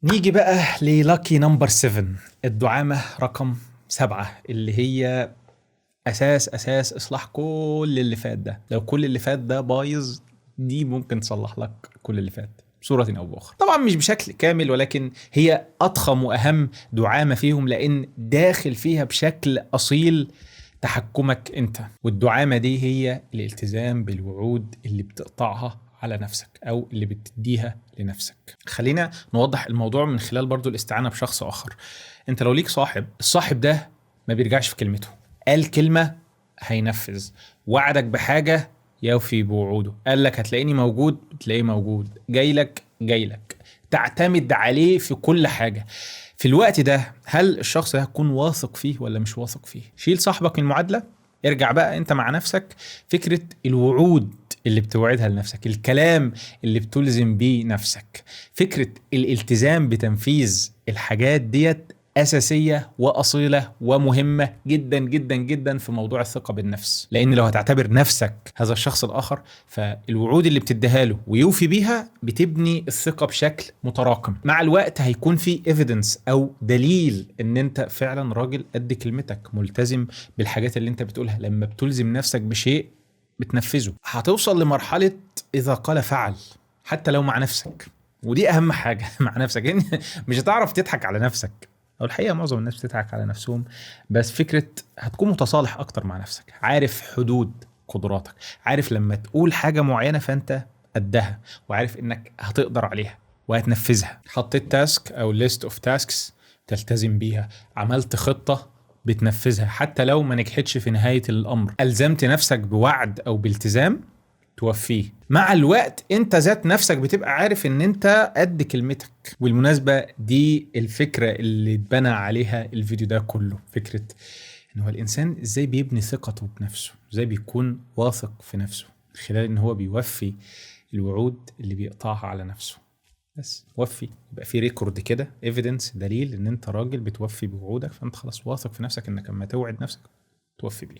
نيجي بقى للاكي نمبر 7، الدعامة رقم 7 اللي هي أساس إصلاح كل اللي فات ده. لو كل اللي فات ده بايظ، دي ممكن تصلح لك كل اللي فات بصورة أو بأخرى. طبعا مش بشكل كامل، ولكن هي أضخم وأهم دعامة فيهم، لأن داخل فيها بشكل أصيل تحكمك أنت. والدعامة دي هي الالتزام بالوعود اللي بتقطعها على نفسك أو اللي بتديها لنفسك. خلينا نوضح الموضوع من خلال برضو الاستعانة بشخص آخر. أنت لو ليك صاحب، الصاحب ده ما بيرجعش في كلمته، قال كلمة هينفذ، وعدك بحاجة يوفي بوعوده، قال لك هتلاقيني موجود تلاقيه موجود، جاي لك، تعتمد عليه في كل حاجة. في الوقت ده هل الشخص ده هتكون واثق فيه ولا مش واثق فيه؟ شيل صاحبك من المعادلة، ارجع بقى انت مع نفسك. فكرة الوعود اللي بتوعدها لنفسك، الكلام اللي بتلزم بيه نفسك، فكرة الالتزام بتنفيذ الحاجات ديت أساسية وأصيلة ومهمة جدا جدا جدا في موضوع الثقة بالنفس. لأن لو هتعتبر نفسك هذا الشخص الآخر، فالوعود اللي بتديها له ويوفي بيها بتبني الثقة بشكل متراكم. مع الوقت هيكون في evidence أو دليل إن أنت فعلا راجل قد كلمتك، ملتزم بالحاجات اللي أنت بتقولها. لما بتلزم نفسك بشيء بتنفذه، هتوصل لمرحلة إذا قال فعل، حتى لو مع نفسك. ودي أهم حاجة مع نفسك. مش هتعرف تضحك على نفسك، او الحقيقه معظم الناس بتضحك على نفسهم، بس فكره هتكون متصالح اكتر مع نفسك، عارف حدود قدراتك، عارف لما تقول حاجه معينه فانت قدها، وعارف انك هتقدر عليها وهتنفذها. حطيت تاسك او ليست اوف تاسكس تلتزم بيها، عملت خطه بتنفذها حتى لو ما نجحتش في نهايه الامر، الزمت نفسك بوعد او بالتزام توفيه. مع الوقت انت ذات نفسك بتبقى عارف ان انت قد كلمتك. والمناسبة دي الفكرة اللي اتبنى عليها الفيديو ده كله، فكرة ان هو الانسان ازاي بيبني ثقته بنفسه، ازاي بيكون واثق في نفسه من خلال ان هو بيوفي الوعود اللي بيقطعها على نفسه. بس وفي، يبقى في ريكورد كده، ايفيدنس، دليل ان انت راجل بتوفي بوعودك، فانت خلاص واثق في نفسك انك لما توعد نفسك توفي بيه.